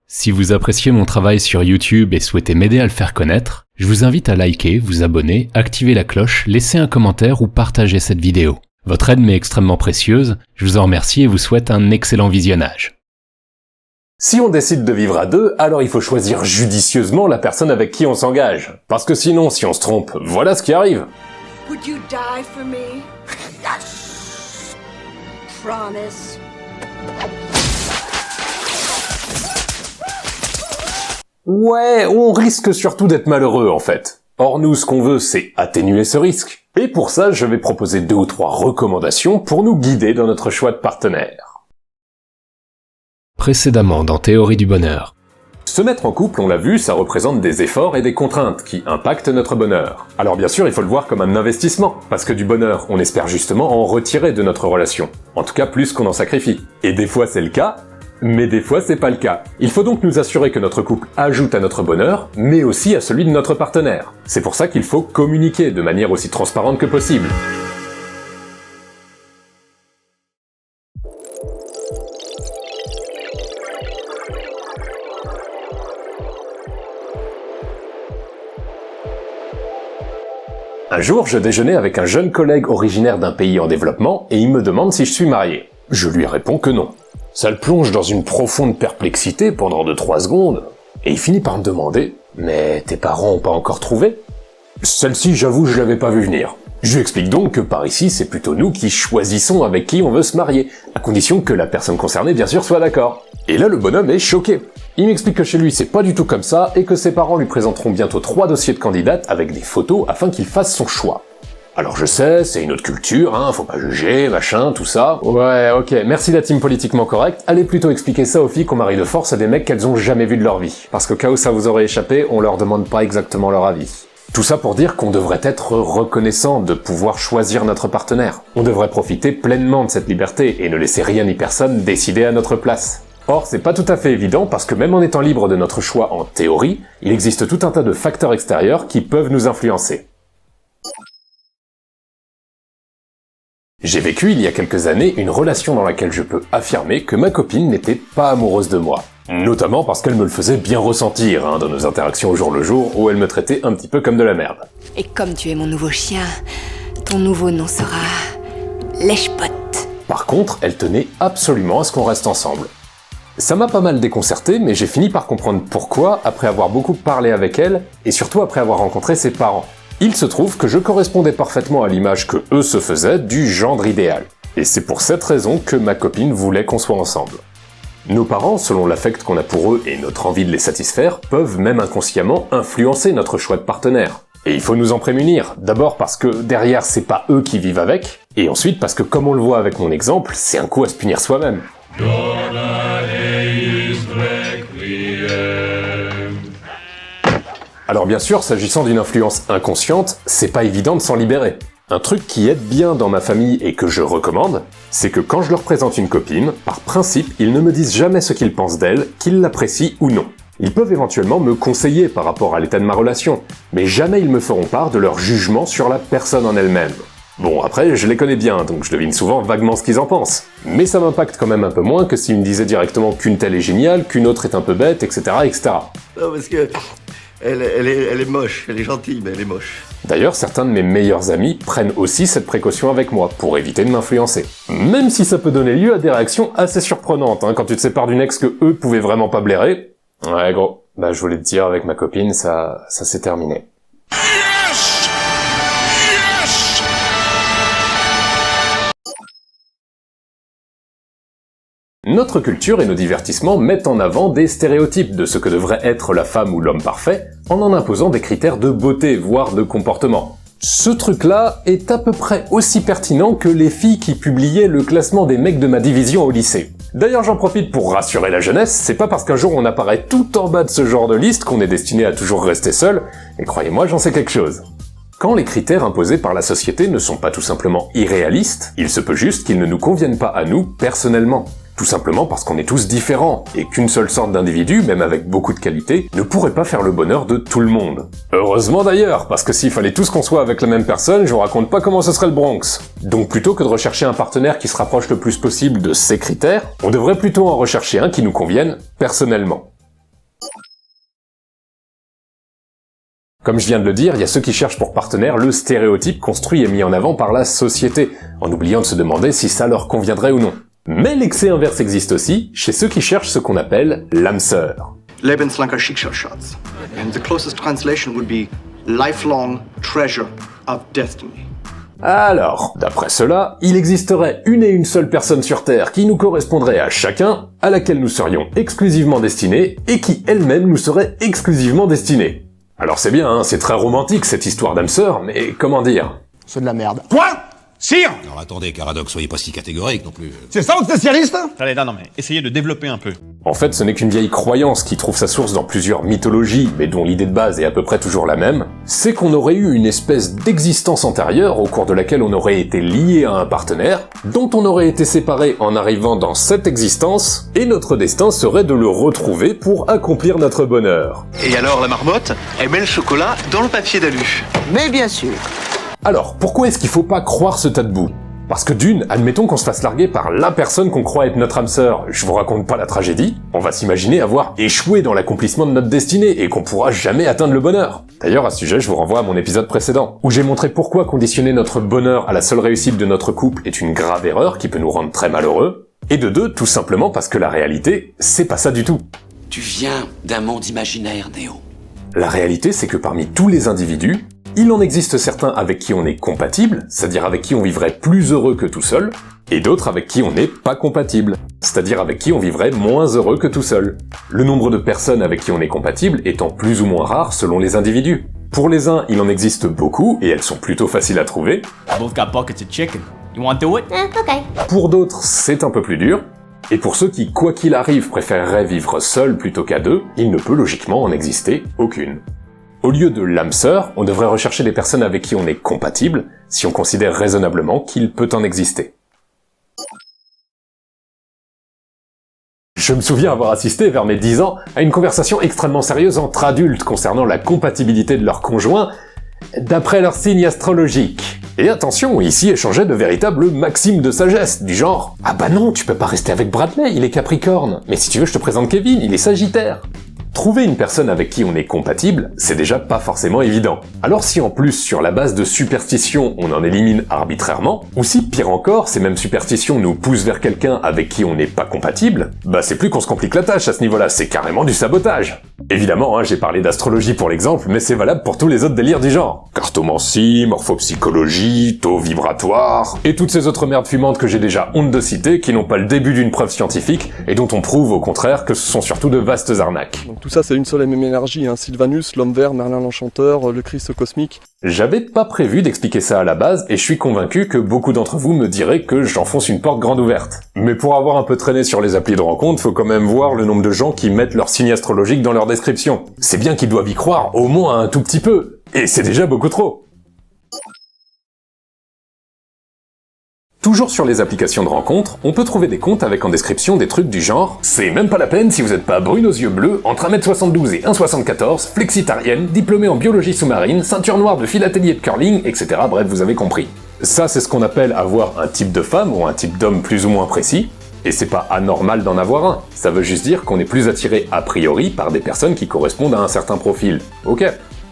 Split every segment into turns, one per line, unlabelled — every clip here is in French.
Si vous appréciez mon travail sur YouTube et souhaitez m'aider à le faire connaître, je vous invite à liker, vous abonner, activer la cloche, laisser un commentaire ou partager cette vidéo. Votre aide m'est extrêmement précieuse, je vous en remercie et vous souhaite un excellent visionnage.
Si on décide de vivre à deux, alors il faut choisir judicieusement la personne avec qui on s'engage. Parce que sinon, si on se trompe, voilà ce qui arrive.
Would you die for me? Yes. Promise.
Ouais, on risque surtout d'être malheureux en fait. Or nous, ce qu'on veut, c'est atténuer ce risque. Et pour ça, je vais proposer 2 ou 3 recommandations pour nous guider dans notre choix de partenaire.
Précédemment dans Théorie du bonheur.
Se mettre en couple, on l'a vu, ça représente des efforts et des contraintes qui impactent notre bonheur. Alors bien sûr, il faut le voir comme un investissement, parce que du bonheur, on espère justement en retirer de notre relation. En tout cas, plus qu'on en sacrifie. Et des fois c'est le cas, mais des fois c'est pas le cas. Il faut donc nous assurer que notre couple ajoute à notre bonheur, mais aussi à celui de notre partenaire. C'est pour ça qu'il faut communiquer de manière aussi transparente que possible. Un jour, je déjeunais avec un jeune collègue originaire d'un pays en développement et il me demande si je suis marié. Je lui réponds que non. Ça le plonge dans une profonde perplexité pendant 2-3 secondes, et il finit par me demander « Mais tes parents ont pas encore trouvé ?» Celle-ci, j'avoue, je l'avais pas vu venir. Je lui explique donc que par ici, c'est plutôt nous qui choisissons avec qui on veut se marier, à condition que la personne concernée, bien sûr, soit d'accord. Et là, le bonhomme est choqué. Il m'explique que chez lui, c'est pas du tout comme ça, et que ses parents lui présenteront bientôt 3 dossiers de candidates avec des photos afin qu'il fasse son choix. Alors je sais, c'est une autre culture, hein, faut pas juger, machin, tout ça. Ouais, ok, merci la team politiquement correcte, allez plutôt expliquer ça aux filles qu'on marie de force à des mecs qu'elles ont jamais vus de leur vie. Parce qu'au cas où ça vous aurait échappé, on leur demande pas exactement leur avis. Tout ça pour dire qu'on devrait être reconnaissant de pouvoir choisir notre partenaire. On devrait profiter pleinement de cette liberté et ne laisser rien ni personne décider à notre place. Or, c'est pas tout à fait évident parce que même en étant libre de notre choix en théorie, il existe tout un tas de facteurs extérieurs qui peuvent nous influencer. J'ai vécu il y a quelques années une relation dans laquelle je peux affirmer que ma copine n'était pas amoureuse de moi. Notamment parce qu'elle me le faisait bien ressentir, dans nos interactions au jour le jour où elle me traitait un petit peu comme de la merde.
Et comme tu es mon nouveau chien, ton nouveau nom sera... Lèche-Pote.
Par contre, elle tenait absolument à ce qu'on reste ensemble. Ça m'a pas mal déconcerté, mais j'ai fini par comprendre pourquoi après avoir beaucoup parlé avec elle, et surtout après avoir rencontré ses parents. Il se trouve que je correspondais parfaitement à l'image que eux se faisaient du gendre idéal. Et c'est pour cette raison que ma copine voulait qu'on soit ensemble. Nos parents, selon l'affect qu'on a pour eux et notre envie de les satisfaire, peuvent même inconsciemment influencer notre choix de partenaire. Et il faut nous en prémunir, d'abord parce que derrière c'est pas eux qui vivent avec, et ensuite parce que comme on le voit avec mon exemple, c'est un coup à se punir soi-même. Alors bien sûr, s'agissant d'une influence inconsciente, c'est pas évident de s'en libérer. Un truc qui aide bien dans ma famille et que je recommande, c'est que quand je leur présente une copine, par principe, ils ne me disent jamais ce qu'ils pensent d'elle, qu'ils l'apprécient ou non. Ils peuvent éventuellement me conseiller par rapport à l'état de ma relation, mais jamais ils me feront part de leur jugement sur la personne en elle-même. Bon, après, je les connais bien, donc je devine souvent vaguement ce qu'ils en pensent. Mais ça m'impacte quand même un peu moins que s'ils me disaient directement qu'une telle est géniale, qu'une autre est un peu bête, etc., etc.
Non, parce que... Elle est moche, elle est gentille, mais elle est moche.
D'ailleurs, certains de mes meilleurs amis prennent aussi cette précaution avec moi, pour éviter de m'influencer. Même si ça peut donner lieu à des réactions assez surprenantes, quand tu te sépares d'une ex que eux pouvaient vraiment pas blairer. Ouais gros, je voulais te dire, avec ma copine, ça s'est terminé. Notre culture et nos divertissements mettent en avant des stéréotypes de ce que devrait être la femme ou l'homme parfait, en imposant des critères de beauté, voire de comportement. Ce truc-là est à peu près aussi pertinent que les filles qui publiaient le classement des mecs de ma division au lycée. D'ailleurs, j'en profite pour rassurer la jeunesse, c'est pas parce qu'un jour on apparaît tout en bas de ce genre de liste qu'on est destiné à toujours rester seul, et croyez-moi, j'en sais quelque chose. Quand les critères imposés par la société ne sont pas tout simplement irréalistes, il se peut juste qu'ils ne nous conviennent pas à nous personnellement. Tout simplement parce qu'on est tous différents, et qu'une seule sorte d'individu, même avec beaucoup de qualités, ne pourrait pas faire le bonheur de tout le monde. Heureusement d'ailleurs, parce que s'il fallait tous qu'on soit avec la même personne, je vous raconte pas comment ce serait le Bronx. Donc plutôt que de rechercher un partenaire qui se rapproche le plus possible de ces critères, on devrait plutôt en rechercher un qui nous convienne personnellement. Comme je viens de le dire, il y a ceux qui cherchent pour partenaire le stéréotype construit et mis en avant par la société, en oubliant de se demander si ça leur conviendrait ou non. Mais l'excès inverse existe aussi, chez ceux qui cherchent ce qu'on appelle l'âme sœur.
Lebenslange Schicksalsschatz. And the closest translation would be lifelong treasure of destiny.
Alors, d'après cela, il existerait une et une seule personne sur Terre qui nous correspondrait à chacun, à laquelle nous serions exclusivement destinés, et qui elle-même nous serait exclusivement destinée. Alors c'est bien, hein, c'est très romantique cette histoire d'âme sœur, mais comment dire ?
C'est de la merde.
Quoi ? Sire ?
Alors attendez, Caradoc, soyez pas si catégorique non plus.
C'est ça votre spécialiste ?
Allez, non mais essayez de développer un peu.
En fait, ce n'est qu'une vieille croyance qui trouve sa source dans plusieurs mythologies, mais dont l'idée de base est à peu près toujours la même, c'est qu'on aurait eu une espèce d'existence antérieure au cours de laquelle on aurait été lié à un partenaire, dont on aurait été séparé en arrivant dans cette existence, et notre destin serait de le retrouver pour accomplir notre bonheur.
Et alors la marmotte, elle met le chocolat dans le papier d'alu.
Mais bien sûr.
Alors, pourquoi est-ce qu'il faut pas croire ce tas de boue ? Parce que d'une, admettons qu'on se fasse larguer par la personne qu'on croit être notre âme sœur, je vous raconte pas la tragédie, on va s'imaginer avoir échoué dans l'accomplissement de notre destinée et qu'on pourra jamais atteindre le bonheur. D'ailleurs, à ce sujet, je vous renvoie à mon épisode précédent, où j'ai montré pourquoi conditionner notre bonheur à la seule réussite de notre couple est une grave erreur qui peut nous rendre très malheureux, et de deux, tout simplement parce que la réalité, c'est pas ça du tout.
Tu viens d'un monde imaginaire, Néo.
La réalité, c'est que parmi tous les individus, il en existe certains avec qui on est compatible, c'est-à-dire avec qui on vivrait plus heureux que tout seul, et d'autres avec qui on n'est pas compatible, c'est-à-dire avec qui on vivrait moins heureux que tout seul. Le nombre de personnes avec qui on est compatible étant plus ou moins rare selon les individus. Pour les uns, il en existe beaucoup, et elles sont plutôt faciles à trouver.
Both got buckets of chicken. You want to do it?
Okay.
Pour d'autres, c'est un peu plus dur. Et pour ceux qui, quoi qu'il arrive, préféreraient vivre seuls plutôt qu'à deux, il ne peut logiquement en exister aucune. Au lieu de l'âme sœur, on devrait rechercher des personnes avec qui on est compatible, si on considère raisonnablement qu'il peut en exister. Je me souviens avoir assisté, vers mes 10 ans, à une conversation extrêmement sérieuse entre adultes concernant la compatibilité de leurs conjoints, d'après leur signe astrologique. Et attention, ici échangeaient de véritables maximes de sagesse, du genre « Ah bah non, tu peux pas rester avec Bradley, il est Capricorne, mais si tu veux je te présente Kevin, il est Sagittaire !» Trouver une personne avec qui on est compatible, c'est déjà pas forcément évident. Alors si en plus, sur la base de superstitions, on en élimine arbitrairement, ou si, pire encore, ces mêmes superstitions nous poussent vers quelqu'un avec qui on n'est pas compatible, bah c'est plus qu'on se complique la tâche à ce niveau-là, c'est carrément du sabotage. Évidemment, j'ai parlé d'astrologie pour l'exemple, mais c'est valable pour tous les autres délires du genre. Cartomancie, morphopsychologie, taux vibratoire, et toutes ces autres merdes fumantes que j'ai déjà honte de citer, qui n'ont pas le début d'une preuve scientifique, et dont on prouve au contraire que ce sont surtout de vastes arnaques.
Donc tout ça c'est une seule et même énergie, hein. Sylvanus, l'homme vert, Merlin l'enchanteur, le Christ cosmique.
J'avais pas prévu d'expliquer ça à la base, et je suis convaincu que beaucoup d'entre vous me diraient que j'enfonce une porte grande ouverte. Mais pour avoir un peu traîné sur les applis de rencontre, faut quand même voir le nombre de gens qui mettent leur signe astrologique dans leur description. C'est bien qu'ils doivent y croire, au moins un tout petit peu. Et c'est déjà beaucoup trop. Toujours sur les applications de rencontres, on peut trouver des comptes avec en description des trucs du genre « C'est même pas la peine si vous êtes pas brune aux yeux bleus, entre 1m72 et 1m74, flexitarienne, diplômée en biologie sous-marine, ceinture noire de philatélie et de curling, etc. » Bref, vous avez compris. Ça, c'est ce qu'on appelle avoir un type de femme ou un type d'homme plus ou moins précis, et c'est pas anormal d'en avoir un. Ça veut juste dire qu'on est plus attiré a priori par des personnes qui correspondent à un certain profil. Ok.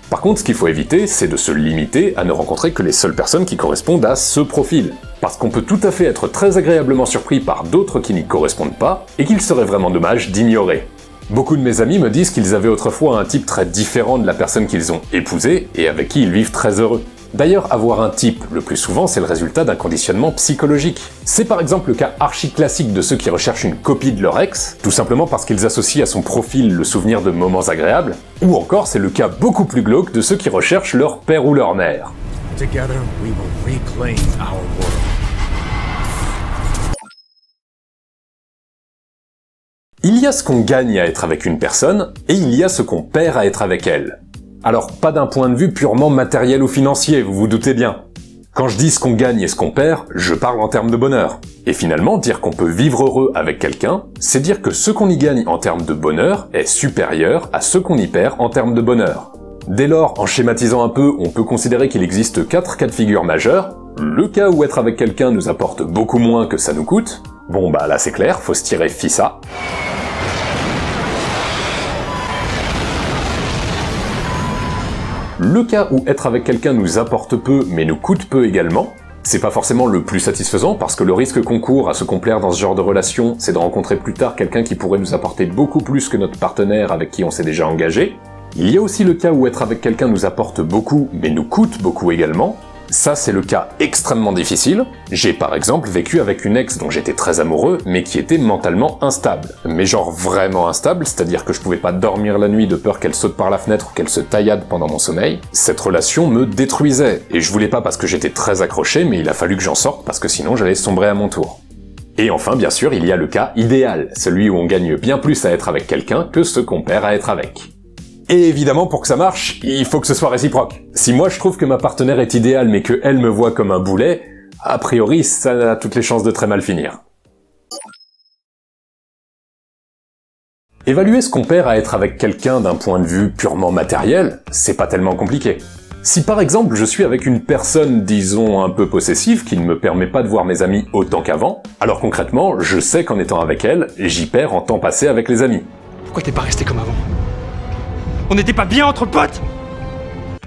Par contre, ce qu'il faut éviter, c'est de se limiter à ne rencontrer que les seules personnes qui correspondent à ce profil. Parce qu'on peut tout à fait être très agréablement surpris par d'autres qui n'y correspondent pas, et qu'il serait vraiment dommage d'ignorer. Beaucoup de mes amis me disent qu'ils avaient autrefois un type très différent de la personne qu'ils ont épousée, et avec qui ils vivent très heureux. D'ailleurs, avoir un type, le plus souvent, c'est le résultat d'un conditionnement psychologique. C'est par exemple le cas archi-classique de ceux qui recherchent une copie de leur ex, tout simplement parce qu'ils associent à son profil le souvenir de moments agréables, ou encore c'est le cas beaucoup plus glauque de ceux qui recherchent leur père ou leur mère.
Together we will reclaim our world.
Il y a ce qu'on gagne à être avec une personne, et il y a ce qu'on perd à être avec elle. Alors, pas d'un point de vue purement matériel ou financier, vous vous doutez bien. Quand je dis ce qu'on gagne et ce qu'on perd, je parle en termes de bonheur. Et finalement, dire qu'on peut vivre heureux avec quelqu'un, c'est dire que ce qu'on y gagne en termes de bonheur est supérieur à ce qu'on y perd en termes de bonheur. Dès lors, en schématisant un peu, on peut considérer qu'il existe 4 cas de figure majeurs. Le cas où être avec quelqu'un nous apporte beaucoup moins que ça nous coûte. Bon bah là c'est clair, faut se tirer fissa. le cas où être avec quelqu'un nous apporte peu mais nous coûte peu également. C'est pas forcément le plus satisfaisant parce que le risque qu'on court à se complaire dans ce genre de relation, c'est de rencontrer plus tard quelqu'un qui pourrait nous apporter beaucoup plus que notre partenaire avec qui on s'est déjà engagé. Il y a aussi le cas où être avec quelqu'un nous apporte beaucoup mais nous coûte beaucoup également. Ça, c'est le cas extrêmement difficile. J'ai par exemple vécu avec une ex dont j'étais très amoureux, mais qui était mentalement instable. Mais genre vraiment instable, c'est-à-dire que je pouvais pas dormir la nuit de peur qu'elle saute par la fenêtre ou qu'elle se taillade pendant mon sommeil. Cette relation me détruisait, et je voulais pas parce que j'étais très accroché, mais il a fallu que j'en sorte parce que sinon j'allais sombrer à mon tour. Et enfin, bien sûr, il y a le cas idéal, celui où on gagne bien plus à être avec quelqu'un que ce qu'on perd à être avec. Et évidemment, pour que ça marche, il faut que ce soit réciproque. Si moi je trouve que ma partenaire est idéale mais que elle me voit comme un boulet, a priori, ça a toutes les chances de très mal finir. Évaluer ce qu'on perd à être avec quelqu'un d'un point de vue purement matériel, c'est pas tellement compliqué. Si par exemple je suis avec une personne, disons, un peu possessive, qui ne me permet pas de voir mes amis autant qu'avant, alors concrètement, je sais qu'en étant avec elle, j'y perds en temps passé avec les amis.
Pourquoi t'es pas resté comme avant ? On n'était pas bien entre potes ?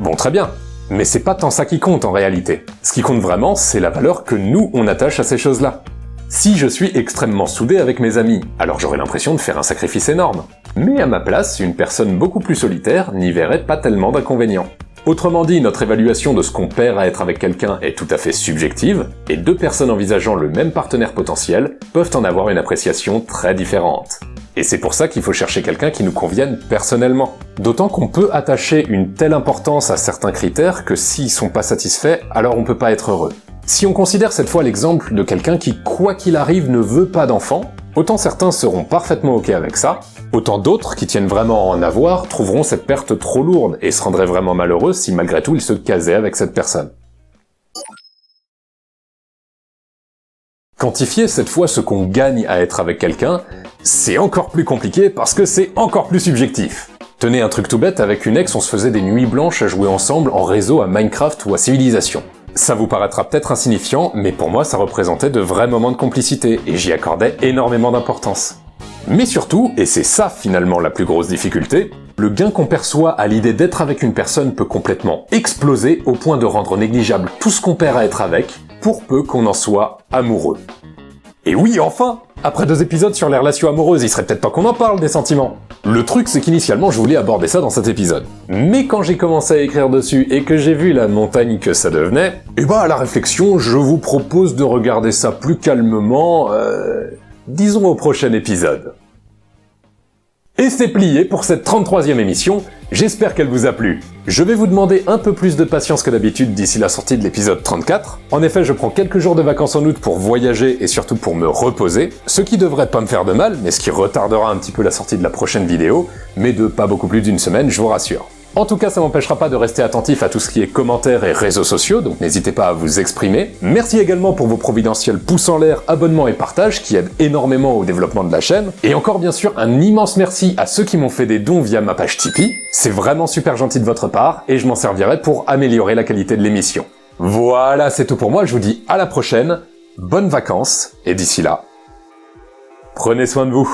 Bon, très bien. Mais c'est pas tant ça qui compte en réalité. Ce qui compte vraiment, c'est la valeur que nous, on attache à ces choses-là. Si je suis extrêmement soudé avec mes amis, alors j'aurais l'impression de faire un sacrifice énorme. Mais à ma place, une personne beaucoup plus solitaire n'y verrait pas tellement d'inconvénients. Autrement dit, notre évaluation de ce qu'on perd à être avec quelqu'un est tout à fait subjective, et deux personnes envisageant le même partenaire potentiel peuvent en avoir une appréciation très différente. Et c'est pour ça qu'il faut chercher quelqu'un qui nous convienne personnellement. D'autant qu'on peut attacher une telle importance à certains critères que s'ils sont pas satisfaits, alors on peut pas être heureux. Si on considère cette fois l'exemple de quelqu'un qui, quoi qu'il arrive, ne veut pas d'enfant, autant certains seront parfaitement ok avec ça, autant d'autres qui tiennent vraiment à en avoir trouveront cette perte trop lourde et se rendraient vraiment malheureux si malgré tout ils se casaient avec cette personne. Quantifier cette fois ce qu'on gagne à être avec quelqu'un, c'est encore plus compliqué parce que c'est encore plus subjectif. Tenez un truc tout bête, avec une ex on se faisait des nuits blanches à jouer ensemble en réseau à Minecraft ou à Civilization. Ça vous paraîtra peut-être insignifiant, mais pour moi ça représentait de vrais moments de complicité, et j'y accordais énormément d'importance. Mais surtout, et c'est ça finalement la plus grosse difficulté, le gain qu'on perçoit à l'idée d'être avec une personne peut complètement exploser au point de rendre négligeable tout ce qu'on perd à être avec, pour peu qu'on en soit amoureux. Et oui, enfin! Après 2 épisodes sur les relations amoureuses, il serait peut-être temps qu'on en parle des sentiments. Le truc, c'est qu'initialement, je voulais aborder ça dans cet épisode. Mais quand j'ai commencé à écrire dessus et que j'ai vu la montagne que ça devenait, à la réflexion, je vous propose de regarder ça plus calmement, disons au prochain épisode. Et c'est plié pour cette 33e émission, j'espère qu'elle vous a plu. Je vais vous demander un peu plus de patience que d'habitude d'ici la sortie de l'épisode 34. En effet, je prends quelques jours de vacances en août pour voyager et surtout pour me reposer, ce qui devrait pas me faire de mal, mais ce qui retardera un petit peu la sortie de la prochaine vidéo, mais de pas beaucoup plus d'1 semaine, je vous rassure. En tout cas, ça m'empêchera pas de rester attentif à tout ce qui est commentaires et réseaux sociaux, donc n'hésitez pas à vous exprimer. Merci également pour vos providentiels pouces en l'air, abonnements et partages qui aident énormément au développement de la chaîne. Et encore bien sûr, un immense merci à ceux qui m'ont fait des dons via ma page Tipeee. C'est vraiment super gentil de votre part, et je m'en servirai pour améliorer la qualité de l'émission. Voilà, c'est tout pour moi, je vous dis à la prochaine, bonnes vacances, et d'ici là, prenez soin de vous.